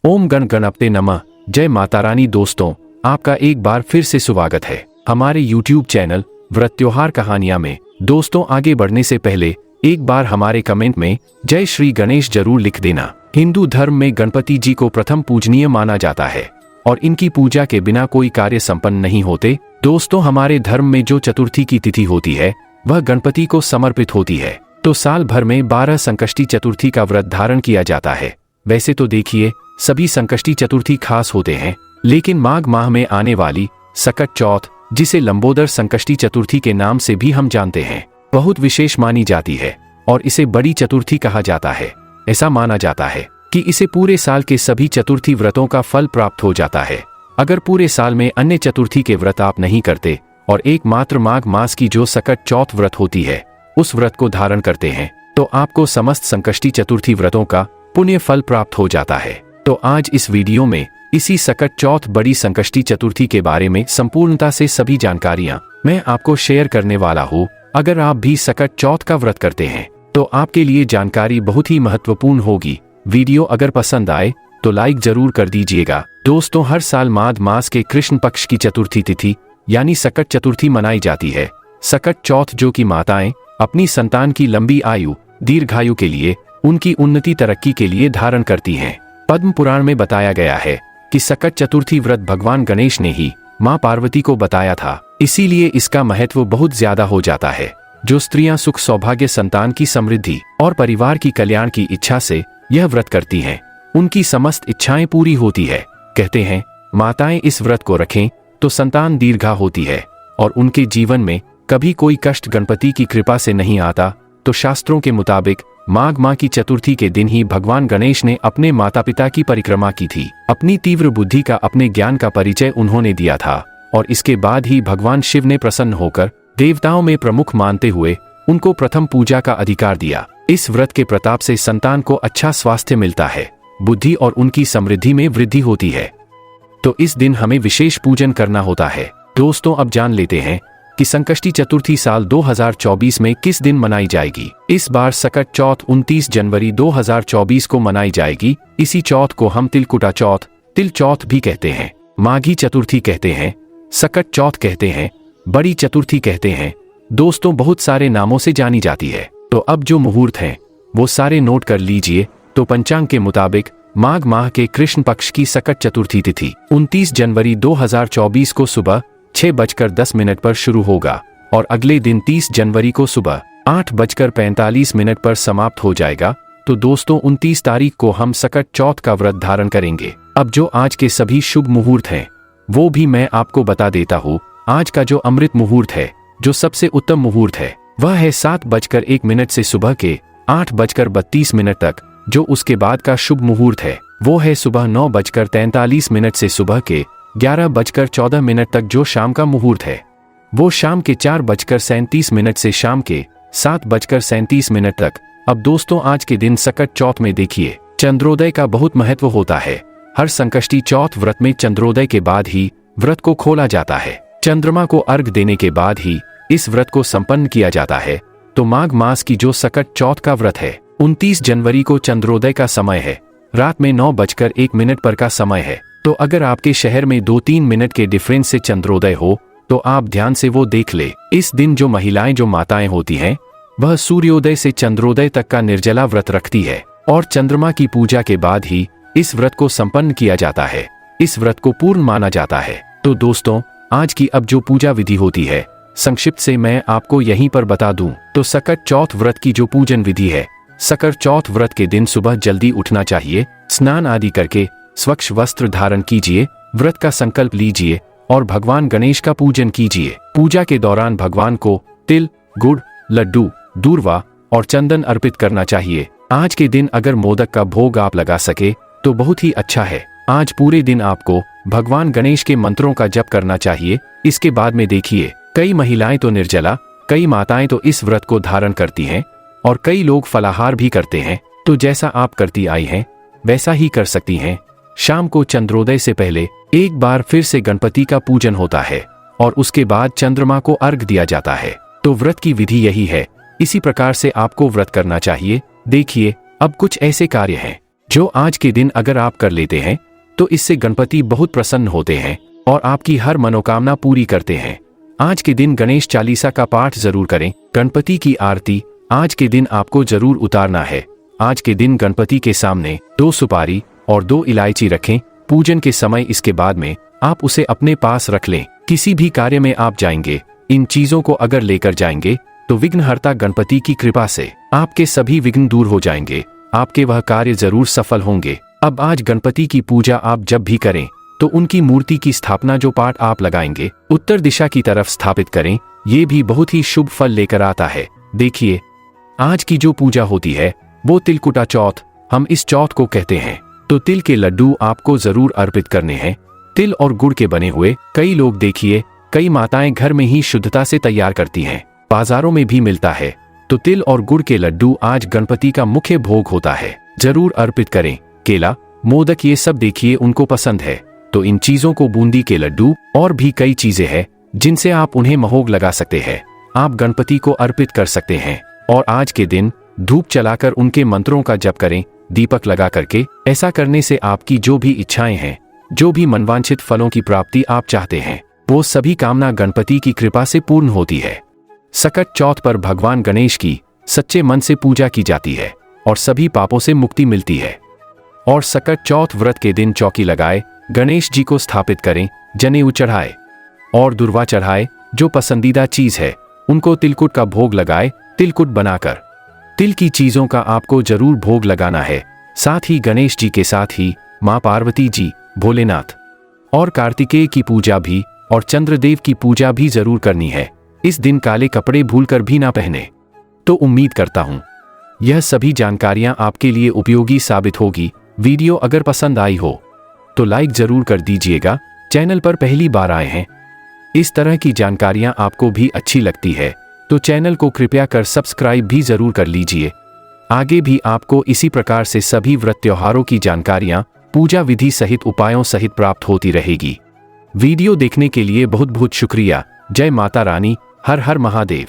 ओम गण गणपते नमः। जय माता रानी। दोस्तों, आपका एक बार फिर से स्वागत है हमारे YouTube चैनल व्रत त्योहार कहानियां में। दोस्तों, आगे बढ़ने से पहले एक बार हमारे कमेंट में जय श्री गणेश जरूर लिख देना। हिंदू धर्म में गणपति जी को प्रथम पूजनीय माना जाता है और इनकी पूजा के बिना कोई कार्य संपन्न नहीं होते। दोस्तों, हमारे धर्म में जो चतुर्थी की तिथि होती है वह गणपति को समर्पित होती है। तो साल भर में 12 संकष्टी चतुर्थी का व्रत धारण किया जाता है। वैसे तो देखिए, सभी संकष्टी चतुर्थी खास होते हैं, लेकिन माघ माह में आने वाली सकट चौथ, जिसे लंबोदर संकष्टी चतुर्थी के नाम से भी हम जानते हैं, बहुत विशेष मानी जाती है और इसे बड़ी चतुर्थी कहा जाता है। ऐसा माना जाता है कि इसे पूरे साल के सभी चतुर्थी व्रतों का फल प्राप्त हो जाता है। अगर पूरे साल में अन्य चतुर्थी के व्रत आप नहीं करते और एकमात्र माघ मास की जो सकट चौथ व्रत होती है उस व्रत को धारण करते हैं, तो आपको समस्त संकष्टी चतुर्थी व्रतों का पुण्य फल प्राप्त हो जाता है। तो आज इस वीडियो में इसी सकट चौथ बड़ी संकष्टी चतुर्थी के बारे में संपूर्णता से सभी जानकारियां मैं आपको शेयर करने वाला हूँ। अगर आप भी सकट चौथ का व्रत करते हैं तो आपके लिए जानकारी बहुत ही महत्वपूर्ण होगी। वीडियो अगर पसंद आए तो लाइक जरूर कर दीजिएगा। दोस्तों, हर साल माघ मास के कृष्ण पक्ष की चतुर्थी तिथि यानी सकट चतुर्थी मनाई जाती है। सकट चौथ जो कि माताएं अपनी संतान की लंबी आयु दीर्घायु के लिए, उनकी उन्नति तरक्की के लिए धारण करती हैं। पद्म पुराण में बताया गया है कि सकट चतुर्थी व्रत भगवान गणेश ने ही मां पार्वती को बताया था, इसीलिए इसका महत्व बहुत ज्यादा हो जाता है। जो स्त्रियां सुख सौभाग्य, संतान की समृद्धि और परिवार की कल्याण की इच्छा से यह व्रत करती हैं, उनकी समस्त इच्छाएं पूरी होती है। कहते हैं, माताएं इस व्रत को रखें तो संतान दीर्घा होती है और उनके जीवन में कभी कोई कष्ट गणपति की कृपा से नहीं आता। तो शास्त्रों के मुताबिक माघ माह की चतुर्थी के दिन ही भगवान गणेश ने अपने माता पिता की परिक्रमा की थी। अपनी तीव्र बुद्धि का, अपने ज्ञान का परिचय उन्होंने दिया था और इसके बाद ही भगवान शिव ने प्रसन्न होकर देवताओं में प्रमुख मानते हुए उनको प्रथम पूजा का अधिकार दिया। इस व्रत के प्रताप से संतान को अच्छा स्वास्थ्य मिलता है, बुद्धि और उनकी समृद्धि में वृद्धि होती है। तो इस दिन हमें विशेष पूजन करना होता है। दोस्तों, अब जान लेते हैं कि संकष्टी चतुर्थी साल 2024 में किस दिन मनाई जाएगी। इस बार सकट चौथ 29 जनवरी 2024 को मनाई जाएगी। इसी चौथ को हम तिलकुटा चौथ, तिल चौथ भी कहते हैं, माघी चतुर्थी कहते हैं, सकट चौथ कहते हैं, बड़ी चतुर्थी कहते हैं। दोस्तों, बहुत सारे नामों से जानी जाती है। तो अब जो मुहूर्त हैं वो सारे नोट कर लीजिए। तो पंचांग के मुताबिक माघ माह के कृष्ण पक्ष की सकट चतुर्थी तिथि 29 जनवरी 2024 को सुबह 6:10 पर शुरू होगा और अगले दिन 30 जनवरी को सुबह 8:45 पर समाप्त हो जाएगा। तो दोस्तों, 29 तारीख को हम सकट चौथ का व्रत धारण करेंगे। अब जो आज के सभी शुभ मुहूर्त हैं वो भी मैं आपको बता देता हूँ। आज का जो अमृत मुहूर्त है, जो सबसे उत्तम मुहूर्त है, वह है 7:01 से सुबह के 8:32 तक। जो उसके बाद का शुभ मुहूर्त है वो है सुबह 9:43 से सुबह के 11:14 तक। जो शाम का मुहूर्त है वो शाम के 4:37 से शाम के 7:37 तक। अब दोस्तों, आज के दिन सकट चौथ में देखिए, चंद्रोदय का बहुत महत्व होता है। हर संकष्टी चौथ व्रत में चंद्रोदय के बाद ही व्रत को खोला जाता है। चंद्रमा को अर्घ देने के बाद ही इस व्रत को संपन्न किया जाता है। तो माघ मास की जो सकट चौथ का व्रत है 29 जनवरी को चंद्रोदय का समय है, रात में 9:01 पर का समय है। तो अगर आपके शहर में 2-3 मिनट के डिफरेंस से चंद्रोदय हो तो आप ध्यान से वो देख ले। इस दिन जो महिलाएं, जो माताएं होती हैं, वह सूर्योदय से चंद्रोदय तक का निर्जला व्रत रखती है और चंद्रमा की पूजा के बाद ही इस व्रत को संपन्न किया जाता है। इस व्रत को पूर्ण माना जाता है। तो दोस्तों, आज की अब जो पूजा विधि होती है संक्षिप्त से मैं आपको यहीं पर बता दूं। तो सकट चौथ व्रत की जो पूजन विधि है, सकट चौथ व्रत के दिन सुबह जल्दी उठना चाहिए, स्नान आदि करके स्वच्छ वस्त्र धारण कीजिए, व्रत का संकल्प लीजिए और भगवान गणेश का पूजन कीजिए। पूजा के दौरान भगवान को तिल, गुड़, लड्डू, दूर्वा और चंदन अर्पित करना चाहिए। आज के दिन अगर मोदक का भोग आप लगा सके तो बहुत ही अच्छा है। आज पूरे दिन आपको भगवान गणेश के मंत्रों का जप करना चाहिए। इसके बाद में देखिए, कई महिलाएं तो निर्जला, कई माताएं तो इस व्रत को धारण करती हैं और कई लोग फलाहार भी करते हैं। तो जैसा आप करती आई हैं वैसा ही कर सकती हैं। शाम को चंद्रोदय से पहले एक बार फिर से गणपति का पूजन होता है और उसके बाद चंद्रमा को अर्घ दिया जाता है। तो व्रत की विधि यही है। इसी प्रकार से आपको व्रत करना चाहिए। देखिए, अब कुछ ऐसे कार्य हैं जो आज के दिन अगर आप कर लेते हैं तो इससे गणपति बहुत प्रसन्न होते हैं और आपकी हर मनोकामना पूरी करते हैं। आज के दिन गणेश चालीसा का पाठ जरूर करें। गणपति की आरती आज के दिन आपको जरूर उतारना है। आज के दिन गणपति के सामने 2 सुपारी और 2 इलायची रखें। पूजन के समय इसके बाद में आप उसे अपने पास रख लें। किसी भी कार्य में आप जाएंगे, इन चीजों को अगर लेकर जाएंगे तो विघ्नहर्ता गणपति की कृपा से आपके सभी विघ्न दूर हो जाएंगे। आपके वह कार्य जरूर सफल होंगे। अब आज गणपति की पूजा आप जब भी करें तो उनकी मूर्ति की स्थापना जो पाठ आप लगाएंगे उत्तर दिशा की तरफ स्थापित करें। ये भी बहुत ही शुभ फल लेकर आता है। देखिए, आज की जो पूजा होती है वो तिलकुटा चौथ, हम इस चौथ को कहते हैं। तो तिल के लड्डू आपको जरूर अर्पित करने हैं। तिल और गुड़ के बने हुए। कई लोग देखिए, कई माताएं घर में ही शुद्धता से तैयार करती हैं, बाजारों में भी मिलता है। तो तिल और गुड़ के लड्डू आज गणपति का मुख्य भोग होता है, जरूर अर्पित करें। केला, मोदक ये सब देखिए उनको पसंद है। तो इन चीजों को, बूंदी के लड्डू और भी कई चीजें हैं जिनसे आप उन्हें महोग लगा सकते हैं, आप गणपति को अर्पित कर सकते हैं। और आज के दिन धूप चलाकर उनके मंत्रों का जप करें, दीपक लगा करके। ऐसा करने से आपकी जो भी इच्छाएं हैं, जो भी मनवांछित फलों की प्राप्ति आप चाहते हैं, वो सभी कामना गणपति की कृपा से पूर्ण होती है। सकट चौथ पर भगवान गणेश की सच्चे मन से पूजा की जाती है और सभी पापों से मुक्ति मिलती है। और सकट चौथ व्रत के दिन चौकी लगाए, गणेश जी को स्थापित करें, जनेऊ चढ़ाए और दुर्वा चढ़ाए। जो पसंदीदा चीज है उनको तिलकुट का भोग लगाए। तिलकुट बनाकर तिल की चीजों का आपको जरूर भोग लगाना है। साथ ही गणेश जी के साथ ही मां पार्वती जी, भोलेनाथ और कार्तिकेय की पूजा भी और चंद्रदेव की पूजा भी जरूर करनी है। इस दिन काले कपड़े भूलकर भी ना पहने। तो उम्मीद करता हूं यह सभी जानकारियां आपके लिए उपयोगी साबित होगी। वीडियो अगर पसंद आई हो तो लाइक जरूर कर दीजिएगा। चैनल पर पहली बार आए हैं, इस तरह की जानकारियां आपको भी अच्छी लगती है तो चैनल को कृपया कर सब्सक्राइब भी जरूर कर लीजिए। आगे भी आपको इसी प्रकार से सभी व्रत त्योहारों की जानकारियां पूजा विधि सहित उपायों सहित प्राप्त होती रहेगी। वीडियो देखने के लिए बहुत बहुत शुक्रिया। जय माता रानी, हर हर महादेव।